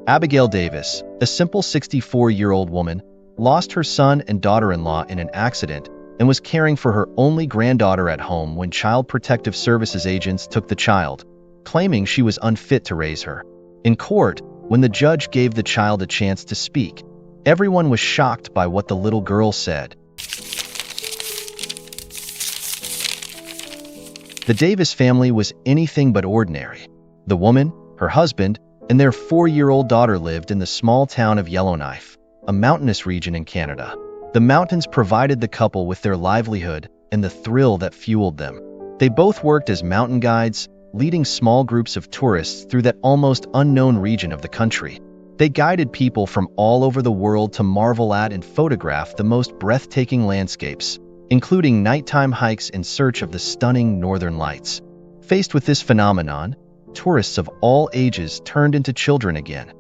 Abigail Davis, a simple 64-year-old woman, lost her son and daughter-in-law in an accident and was caring for her only granddaughter at home when Child Protective Services agents took the child, claiming she was unfit to raise her. In court, when the judge gave the child a chance to speak, everyone was shocked by what the little girl said. The Davis family was anything but ordinary. The woman, her husband, and their 4-year-old daughter lived in the small town of Yellowknife, a mountainous region in Canada. The mountains provided the couple with their livelihood and the thrill that fueled them. They both worked as mountain guides, leading small groups of tourists through that almost unknown region of the country. They guided people from all over the world to marvel at and photograph the most breathtaking landscapes, including nighttime hikes in search of the stunning northern lights. Faced with this phenomenon, tourists of all ages turned into children again.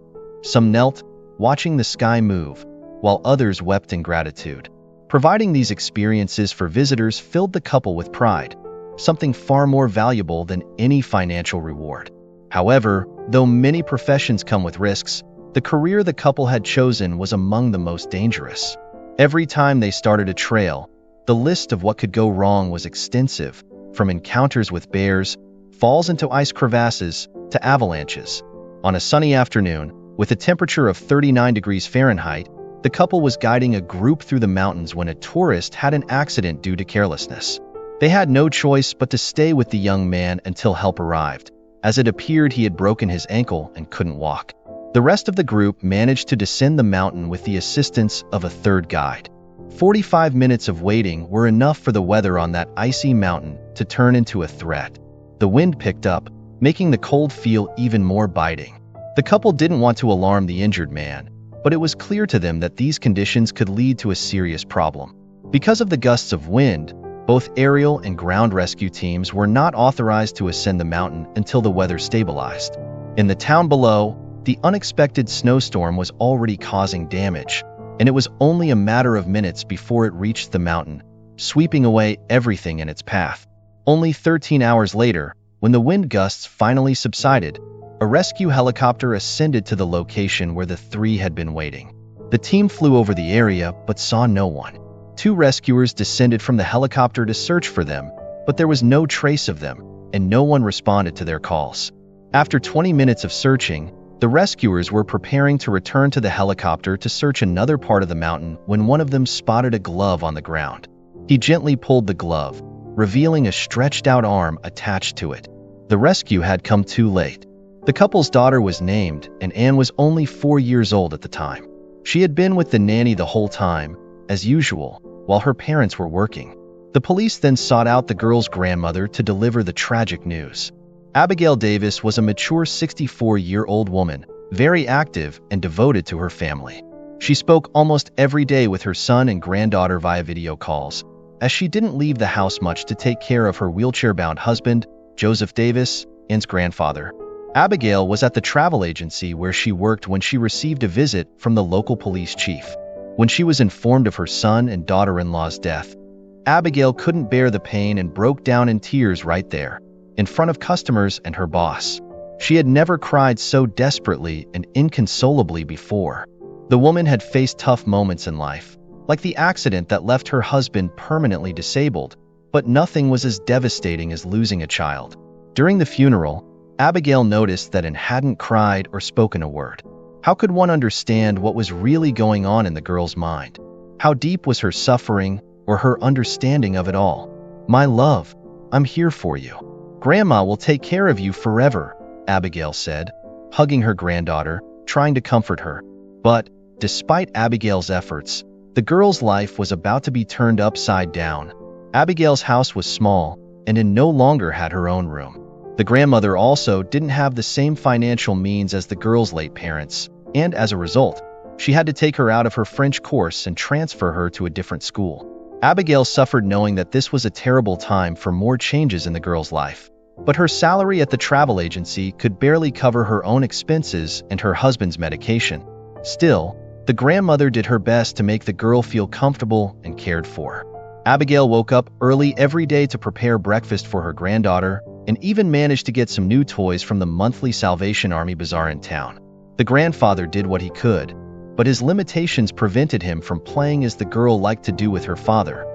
Some knelt, watching the sky move, while others wept in gratitude. Providing these experiences for visitors filled the couple with pride, something far more valuable than any financial reward. However, though many professions come with risks, the career the couple had chosen was among the most dangerous. Every time they started a trail, the list of what could go wrong was extensive, from encounters with bears, falls into ice crevasses, to avalanches. On a sunny afternoon, with a temperature of 39 degrees Fahrenheit, the couple was guiding a group through the mountains when a tourist had an accident due to carelessness. They had no choice but to stay with the young man until help arrived, as it appeared he had broken his ankle and couldn't walk. The rest of the group managed to descend the mountain with the assistance of a third guide. 45 minutes of waiting were enough for the weather on that icy mountain to turn into a threat. The wind picked up, making the cold feel even more biting. The couple didn't want to alarm the injured man, but it was clear to them that these conditions could lead to a serious problem. Because of the gusts of wind, both aerial and ground rescue teams were not authorized to ascend the mountain until the weather stabilized. In the town below, the unexpected snowstorm was already causing damage, and it was only a matter of minutes before it reached the mountain, sweeping away everything in its path. Only 13 hours later, when the wind gusts finally subsided, a rescue helicopter ascended to the location where the three had been waiting. The team flew over the area but saw no one. 2 rescuers descended from the helicopter to search for them, but there was no trace of them, and no one responded to their calls. After 20 minutes of searching, the rescuers were preparing to return to the helicopter to search another part of the mountain when one of them spotted a glove on the ground. He gently pulled the glove, revealing a stretched-out arm attached to it. The rescue had come too late. The couple's daughter was named, and Anne was only 4 years old at the time. She had been with the nanny the whole time, as usual, while her parents were working. The police then sought out the girl's grandmother to deliver the tragic news. Abigail Davis was a mature 64-year-old woman, very active and devoted to her family. She spoke almost every day with her son and granddaughter via video calls, as she didn't leave the house much to take care of her wheelchair-bound husband, Joseph Davis, Anne's grandfather. Abigail was at the travel agency where she worked when she received a visit from the local police chief. When she was informed of her son and daughter-in-law's death, Abigail couldn't bear the pain and broke down in tears right there, in front of customers and her boss. She had never cried so desperately and inconsolably before. The woman had faced tough moments in life, like the accident that left her husband permanently disabled, but nothing was as devastating as losing a child. During the funeral, Abigail noticed that Anne hadn't cried or spoken a word. How could one understand what was really going on in the girl's mind? How deep was her suffering or her understanding of it all? "My love, I'm here for you. Grandma will take care of you forever," Abigail said, hugging her granddaughter, trying to comfort her. But, despite Abigail's efforts, the girl's life was about to be turned upside down. Abigail's house was small, and Anne no longer had her own room. The grandmother also didn't have the same financial means as the girl's late parents, and as a result, she had to take her out of her French course and transfer her to a different school. Abigail suffered knowing that this was a terrible time for more changes in the girl's life. But her salary at the travel agency could barely cover her own expenses and her husband's medication. Still, the grandmother did her best to make the girl feel comfortable and cared for. Abigail woke up early every day to prepare breakfast for her granddaughter, and even managed to get some new toys from the monthly Salvation Army bazaar in town. The grandfather did what he could, but his limitations prevented him from playing as the girl liked to do with her father,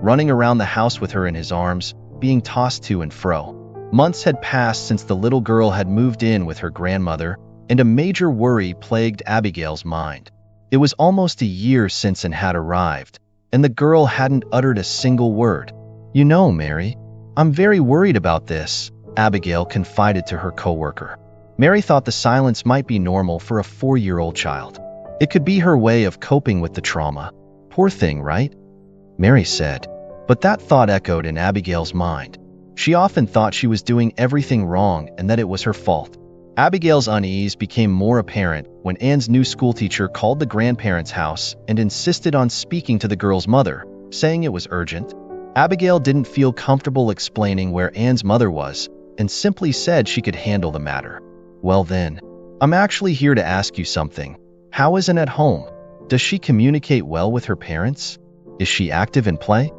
running around the house with her in his arms, being tossed to and fro. Months had passed since the little girl had moved in with her grandmother, and a major worry plagued Abigail's mind. It was almost a year since Anne had arrived, and the girl hadn't uttered a single word. "You know, Mary, I'm very worried about this," Abigail confided to her coworker. Mary thought the silence might be normal for a 4-year-old child. It could be her way of coping with the trauma. "Poor thing, right?" Mary said. But that thought echoed in Abigail's mind. She often thought she was doing everything wrong and that it was her fault. Abigail's unease became more apparent when Anne's new schoolteacher called the grandparents' house and insisted on speaking to the girl's mother, saying it was urgent. Abigail didn't feel comfortable explaining where Anne's mother was and simply said she could handle the matter. "Well then, I'm actually here to ask you something. How is Anne at home? Does she communicate well with her parents? Is she active in play?"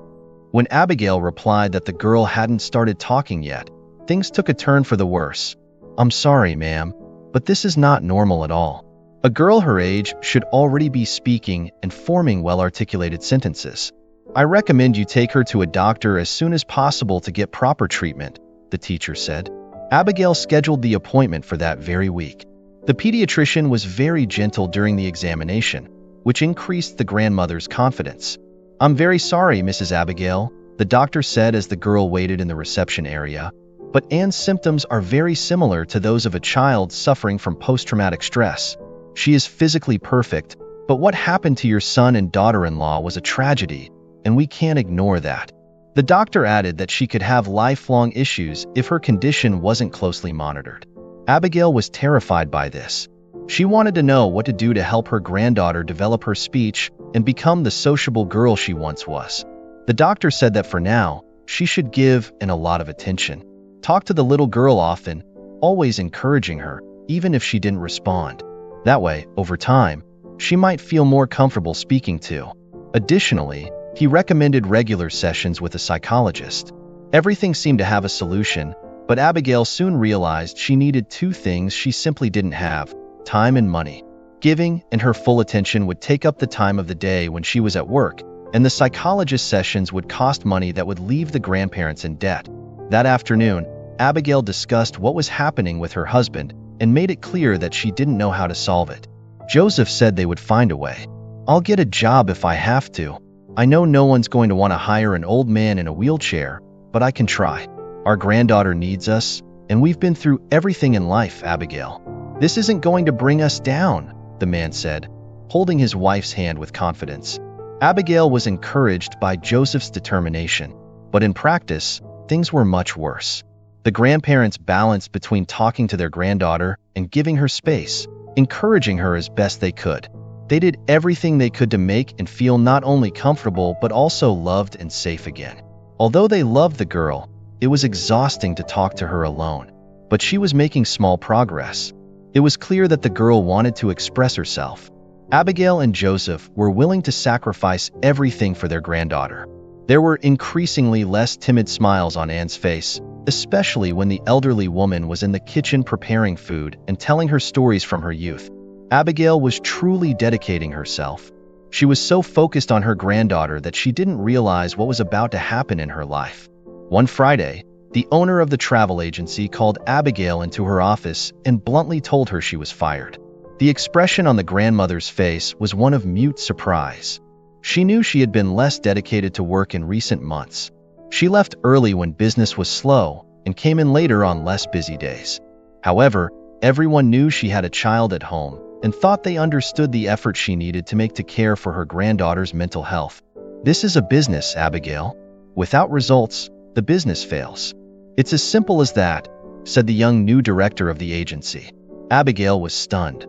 When Abigail replied that the girl hadn't started talking yet, things took a turn for the worse. "I'm sorry, ma'am, but this is not normal at all. A girl her age should already be speaking and forming well-articulated sentences. I recommend you take her to a doctor as soon as possible to get proper treatment," the teacher said. Abigail scheduled the appointment for that very week. The pediatrician was very gentle during the examination, which increased the grandmother's confidence. "I'm very sorry, Mrs. Abigail," the doctor said as the girl waited in the reception area, "but Anne's symptoms are very similar to those of a child suffering from post-traumatic stress. She is physically perfect, but what happened to your son and daughter-in-law was a tragedy, and we can't ignore that." The doctor added that she could have lifelong issues if her condition wasn't closely monitored. Abigail was terrified by this. She wanted to know what to do to help her granddaughter develop her speech and become the sociable girl she once was. The doctor said that for now, she should give Anne a lot of attention. Talk to the little girl often, always encouraging her, even if she didn't respond. That way, over time, she might feel more comfortable speaking too. Additionally, he recommended regular sessions with a psychologist. Everything seemed to have a solution, but Abigail soon realized she needed two things she simply didn't have: time and money. Giving and her full attention would take up the time of the day when she was at work, and the psychologist sessions would cost money that would leave the grandparents in debt. That afternoon, Abigail discussed what was happening with her husband and made it clear that she didn't know how to solve it. Joseph said they would find a way. "I'll get a job if I have to. I know no one's going to want to hire an old man in a wheelchair, but I can try. Our granddaughter needs us, and we've been through everything in life, Abigail. This isn't going to bring us down," the man said, holding his wife's hand with confidence. Abigail was encouraged by Joseph's determination, but in practice, things were much worse. The grandparents balanced between talking to their granddaughter and giving her space, encouraging her as best they could. They did everything they could to make and feel not only comfortable but also loved and safe again. Although they loved the girl, it was exhausting to talk to her alone, but she was making small progress. It was clear that the girl wanted to express herself. Abigail and Joseph were willing to sacrifice everything for their granddaughter. There were increasingly less timid smiles on Anne's face, especially when the elderly woman was in the kitchen preparing food and telling her stories from her youth. Abigail was truly dedicating herself. She was so focused on her granddaughter that she didn't realize what was about to happen in her life. One Friday, the owner of the travel agency called Abigail into her office and bluntly told her she was fired. The expression on the grandmother's face was one of mute surprise. She knew she had been less dedicated to work in recent months. She left early when business was slow and came in later on less busy days. However, everyone knew she had a child at home and thought they understood the effort she needed to make to care for her granddaughter's mental health. "This is a business, Abigail. Without results, the business fails. It's as simple as that," said the young new director of the agency. Abigail was stunned.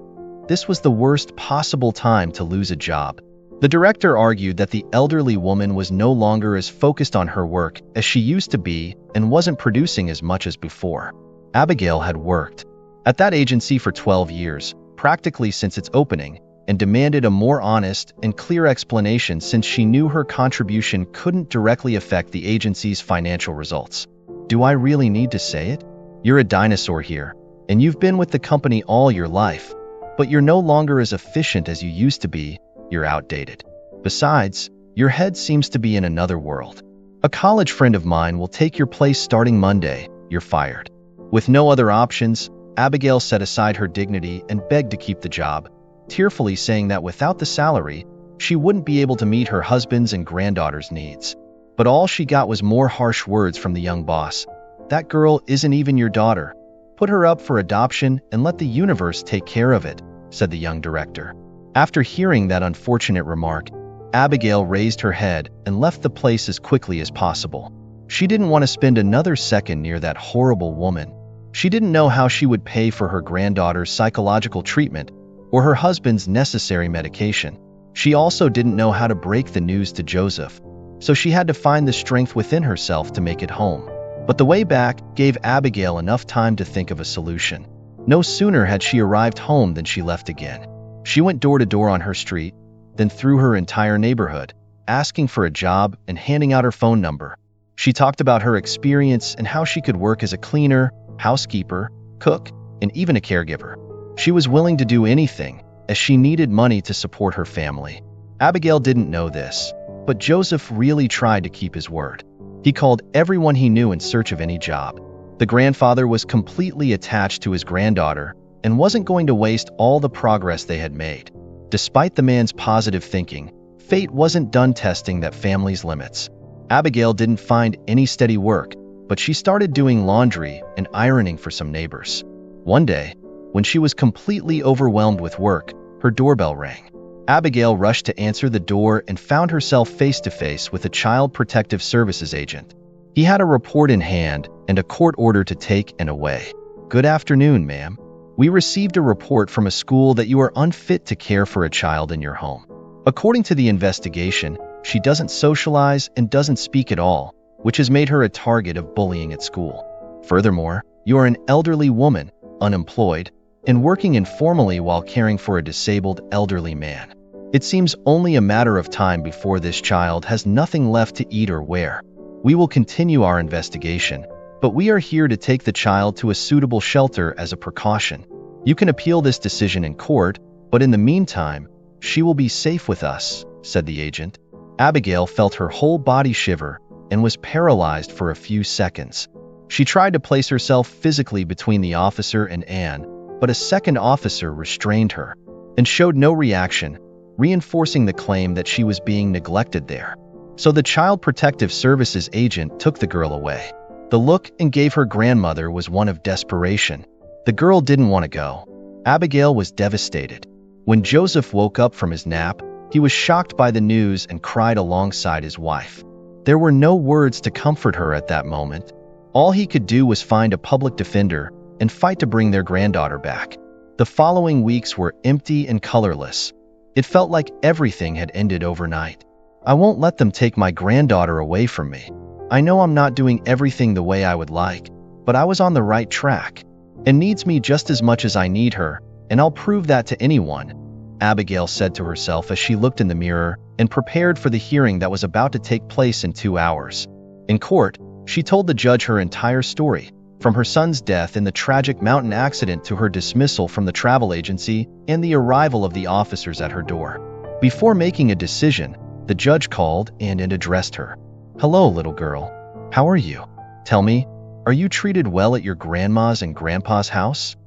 This was the worst possible time to lose a job. The director argued that the elderly woman was no longer as focused on her work as she used to be and wasn't producing as much as before. Abigail had worked at that agency for 12 years, practically since its opening, and demanded a more honest and clear explanation since she knew her contribution couldn't directly affect the agency's financial results. "Do I really need to say it? You're a dinosaur here, and you've been with the company all your life. but you're no longer as efficient as you used to be. You're outdated. Besides, your head seems to be in another world. A college friend of mine will take your place starting Monday. You're fired." With no other options, Abigail set aside her dignity and begged to keep the job, tearfully saying that without the salary, she wouldn't be able to meet her husband's and granddaughter's needs. But all she got was more harsh words from the young boss. "That girl isn't even your daughter. Put her up for adoption and let the universe take care of it," said the young director. After hearing that unfortunate remark, Abigail raised her head and left the place as quickly as possible. She didn't want to spend another second near that horrible woman. She didn't know how she would pay for her granddaughter's psychological treatment or her husband's necessary medication. She also didn't know how to break the news to Joseph, so she had to find the strength within herself to make it home. But the way back gave Abigail enough time to think of a solution. No sooner had she arrived home than she left again. She went door to door on her street, then through her entire neighborhood, asking for a job and handing out her phone number. She talked about her experience and how she could work as a cleaner, housekeeper, cook, and even a caregiver. She was willing to do anything, as she needed money to support her family. Abigail didn't know this, but Joseph really tried to keep his word. He called everyone he knew in search of any job. The grandfather was completely attached to his granddaughter and wasn't going to waste all the progress they had made. Despite the man's positive thinking, fate wasn't done testing that family's limits. Abigail didn't find any steady work, but she started doing laundry and ironing for some neighbors. One day, when she was completely overwhelmed with work, her doorbell rang. Abigail rushed to answer the door and found herself face to face with a Child Protective Services agent. He had a report in hand and a court order to take and away. "Good afternoon, ma'am. We received a report from a school that you are unfit to care for a child in your home. According to the investigation, she doesn't socialize and doesn't speak at all, which has made her a target of bullying at school. Furthermore, you are an elderly woman, unemployed, and working informally while caring for a disabled elderly man. It seems only a matter of time before this child has nothing left to eat or wear. We will continue our investigation, but we are here to take the child to a suitable shelter as a precaution. You can appeal this decision in court, but in the meantime, she will be safe with us," said the agent. Abigail felt her whole body shiver and was paralyzed for a few seconds. She tried to place herself physically between the officer and Anne, but a second officer restrained her and showed no reaction, reinforcing the claim that she was being neglected there. So the Child Protective Services agent took the girl away. The look and gave her grandmother was one of desperation. The girl didn't want to go. Abigail was devastated. When Joseph woke up from his nap, he was shocked by the news and cried alongside his wife. There were no words to comfort her at that moment. All he could do was find a public defender and fight to bring their granddaughter back. The following weeks were empty and colorless. It felt like everything had ended overnight. "I won't let them take my granddaughter away from me. I know I'm not doing everything the way I would like, but I was on the right track. And needs me just as much as I need her, and I'll prove that to anyone," Abigail said to herself as she looked in the mirror and prepared for the hearing that was about to take place in 2 hours. In court, she told the judge her entire story, from her son's death in the tragic mountain accident to her dismissal from the travel agency and the arrival of the officers at her door. Before making a decision, the judge called and addressed her. "Hello, little girl. How are you? Tell me, are you treated well at your grandma's and grandpa's house?"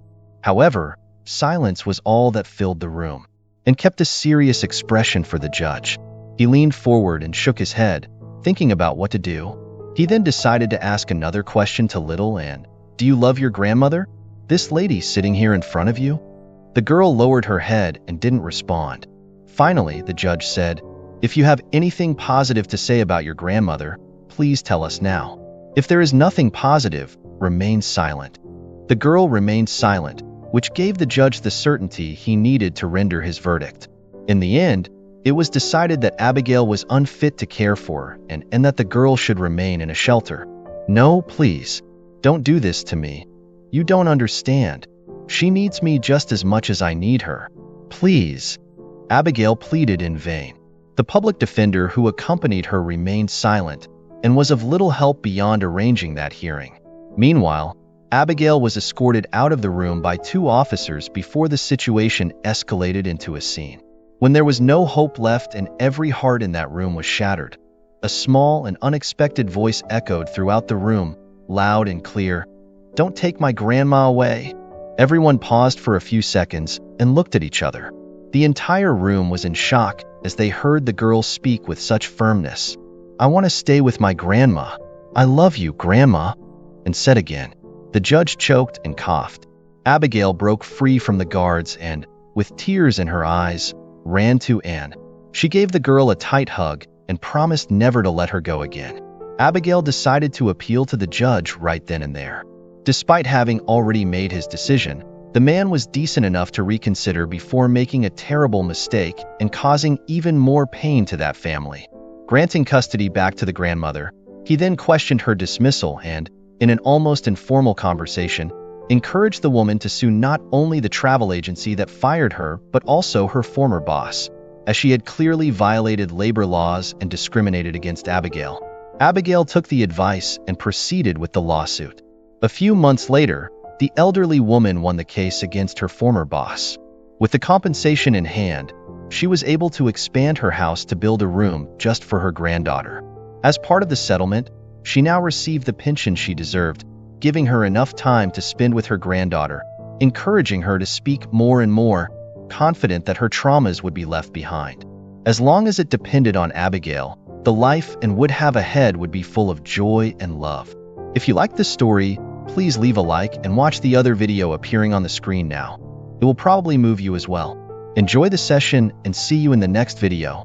However, silence was all that filled the room, and kept a serious expression for the judge. He leaned forward and shook his head, thinking about what to do. He then decided to ask another question to little Anne. "Do you love your grandmother? This lady sitting here in front of you?" The girl lowered her head and didn't respond. Finally, the judge said, "If you have anything positive to say about your grandmother, please tell us now. If there is nothing positive, remain silent." The girl remained silent, which gave the judge the certainty he needed to render his verdict. In the end, it was decided that Abigail was unfit to care for and that the girl should remain in a shelter. "No, please, don't do this to me. You don't understand. She needs me just as much as I need her. Please." Abigail pleaded in vain. The public defender who accompanied her remained silent and was of little help beyond arranging that hearing. Meanwhile, Abigail was escorted out of the room by 2 officers before the situation escalated into a scene. When there was no hope left and every heart in that room was shattered, a small and unexpected voice echoed throughout the room, loud and clear, "Don't take my grandma away." Everyone paused for a few seconds and looked at each other. The entire room was in shock as they heard the girl speak with such firmness. "I want to stay with my grandma. I love you, Grandma," and said again. The judge choked and coughed. Abigail broke free from the guards and, with tears in her eyes, ran to Anne. She gave the girl a tight hug and promised never to let her go again. Abigail decided to appeal to the judge right then and there. Despite having already made his decision, the man was decent enough to reconsider before making a terrible mistake and causing even more pain to that family. Granting custody back to the grandmother, he then questioned her dismissal and, in an almost informal conversation, encouraged the woman to sue not only the travel agency that fired her but also her former boss, as she had clearly violated labor laws and discriminated against Abigail. Abigail took the advice and proceeded with the lawsuit. A few months later, the elderly woman won the case against her former boss. With the compensation in hand, she was able to expand her house to build a room just for her granddaughter. As part of the settlement, she now received the pension she deserved, giving her enough time to spend with her granddaughter, encouraging her to speak more and more, confident that her traumas would be left behind. As long as it depended on Abigail, the life and would have ahead would be full of joy and love. If you liked this story, please leave a like and watch the other video appearing on the screen now. It will probably move you as well. Enjoy the session and see you in the next video.